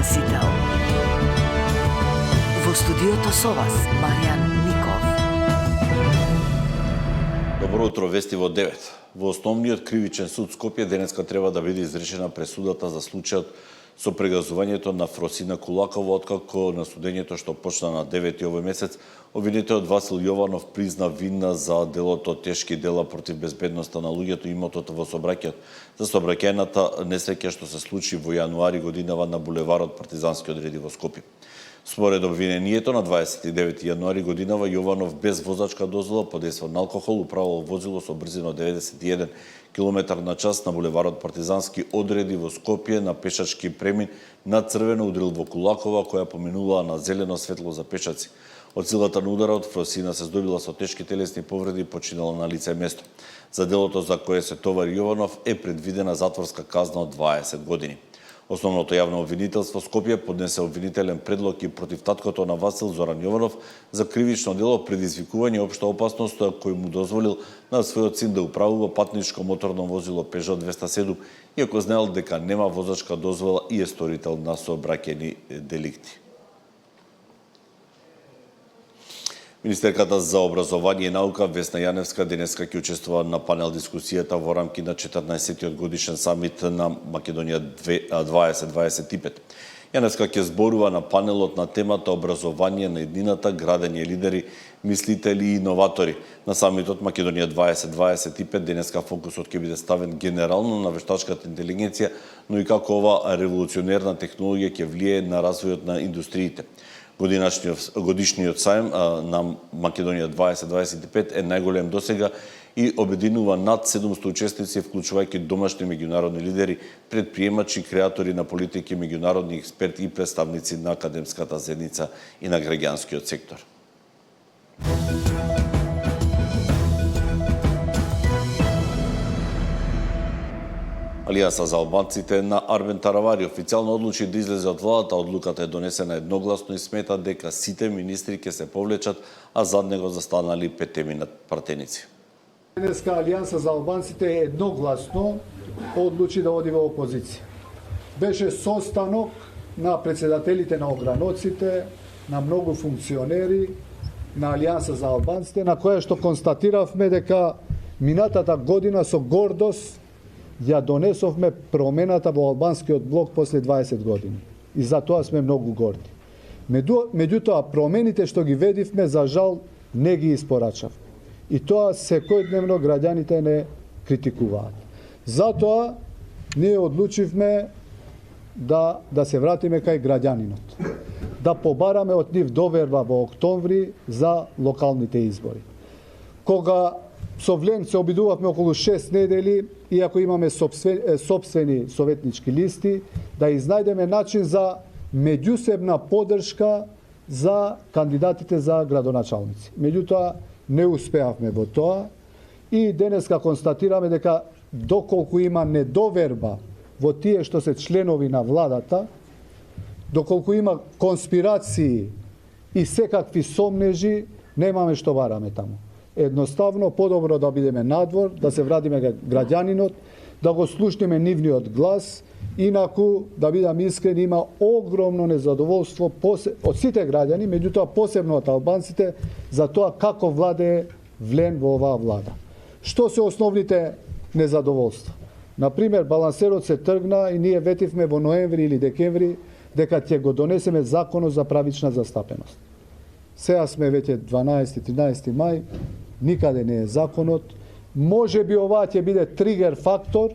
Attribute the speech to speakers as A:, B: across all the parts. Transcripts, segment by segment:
A: Спасител. Во студиото со вас, Маријан Ников.
B: Добро утро, вести во 9. Во основниот кривичен суд Скопје денеска треба да биде изрешена пресудата за случајот со прегазувањето на Фросина Кулакова, откако на судењето што почна на 9 овој месец, обвинетиот Васил Јованов призна винна за делото тешки дела против безбедноста на луѓето и имотот во сообраќајот за сообраќајната несреќа што се случи во јануари годинава на булеварот Партизански одреди во Скопје. Според обвинението, на 29 јануари годинава Јованов без возачка дозвола под дејство на алкохол управувал возило со брзина 91 км на час на булеварот Партизански одреди во Скопје на пешачки премин на црвено удрил во Кулакова, која поминувала на зелено светло за пешаци. Од силата на ударот Фросина се здобила со тешки телесни повреди и починала на лице место. За делото за кое се товари Јованов е предвидена затворска казна од 20 години. Основното јавно обвинителство Скопје поднесе обвинителен предлог и против таткото на Васил Зоран Јованов за кривично дело предизвикување општа опасност кој му дозволил на својот син да управува патничко моторно возило Peugeot 207, иако знаел дека нема возачка дозвола и е сторител на сообраќајни деликти. Министерката за образование и наука Весна Јаневска денеска ќе учествува на панел дискусијата во рамки на 14-тиот годишен самит на Македонија 2025. Јаневска ќе зборува на панелот на темата образование на еднината, градење лидери, мислители и иноватори. На самитот Македонија 2025 денеска фокусот ќе биде ставен генерално на вештачката интелигенција, но и како ова револуционерна технологија ќе влијае на развојот на индустриите. Годишниот сајм на Македонија 2025 е најголем досега и обединува над 700 учесници, вклучувајќи домашни меѓународни лидери, предприемачи, креатори на политики, меѓународни експерти и представници на академската заедница и на граѓанскиот сектор. Алијанса за албанците на Арбен Таравари официјално одлучи да излезе од владата. Одлуката е донесена едногласно и смета дека сите министри ќе се повлечат, а зад него застанали 5 пратеници.
C: Денеска Алијанса за албанците едногласно одлучи да оди во опозиција. Беше состанок на председателите на ограноците, на многу функционери на Алијанса за албанците, на која што констатиравме дека минатата година со гордост ја донесовме промената во албанскиот блок после 20 години. И за тоа сме многу горди. Меѓутоа, промените што ги ведивме, за жал, не ги испорачавме. И тоа секојдневно граѓаните не критикуваат. Затоа, ние одлучивме да се вратиме кај граѓанинот. Да побараме од нив доверба во октомври за локалните избори. Кога со Влен се обидувавме околу 6 недели, иако имаме сопствени советнички листи, да изнајдеме начин за меѓусебна поддршка за кандидатите за градоначалници. Меѓутоа, не успеавме во тоа и денеска констатираме дека доколку има недоверба во тие што се членови на владата, доколку има конспирации и секакви сомнежи, немаме што бараме таму. Едноставно, подобро да бидеме надвор, да се вратиме граѓанинот, да го слушнеме нивниот глас, инаку, да бидам искрен, има огромно незадоволство од сите граѓани, меѓутоа посебно од албанците, за тоа како владее Влен во оваа влада. Што се основните незадоволства? Например, балансерот се тргна и ние ветивме во ноември или декември дека ќе го донесеме законот за правична застапеност. Сега сме веќе 12-13 мај, никаде не е законот. Може би ова ќе биде тригер фактор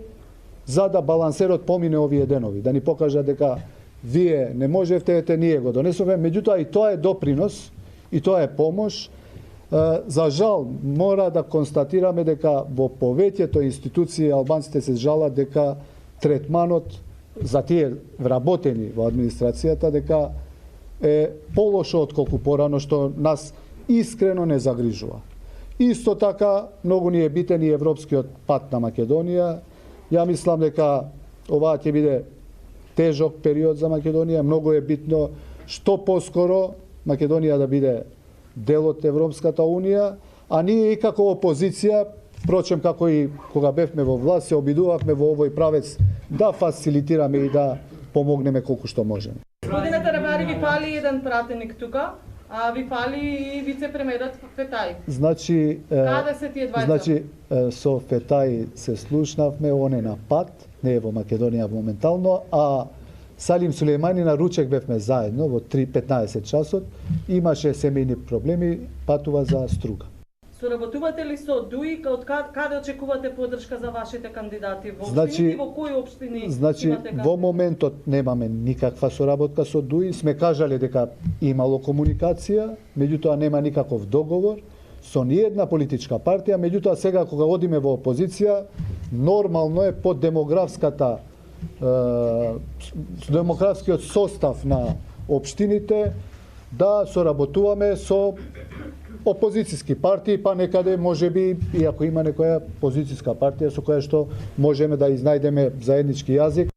C: за да балансерот помине овие денови, да ни покажа дека вие не можевте, ние го донесовме, меѓутоа и тоа е допринос, и тоа е помош. За жал, мора да констатираме дека во повеќето институции албанците се жалат дека третманот за тие вработени во администрацијата дека е полошо отколку порано, што нас искрено не загрижува. Исто така, многу ни е битен и европскиот пат на Македонија. Ја мислам дека оваа ќе биде тежок период за Македонија. Многу е битно што поскоро Македонија да биде дел од Европската Унија, а ние и како опозиција, впрочем како и кога бевме во власт, се обидувавме во овој правец да фасилитираме и да помогнеме колку што можеме.
D: Господине Тарабари, ви фали еден пратеник тука, а ви фали и вице-премиерот Фетај.
C: Значи,
D: Каде се тие двајца?
C: значи со Фетај се слушнавме, он е на пат, не е во Македонија моментално, а Салим Сулејмани на ручек бевме заедно во 3:15 часот, имаше семејни проблеми, патува за Струга.
D: Соработувате ли со ДУИ, од каде очекувате поддршка за вашите кандидати во
C: Значи-
D: општините и во кои општини
C: Значи,
D: имате кандидати?
C: во моментот немаме никаква соработка со ДУИ, сме кажале дека имало комуникација, меѓутоа нема никаков договор со ниедна политичка партија, меѓутоа сега кога одиме во опозиција, нормално е под демографскиот состав на општините да соработуваме со опозицијски партии, па некаде можеби, иако има некоја позицијска партија со која што можеме да изнајдеме заеднички јазик.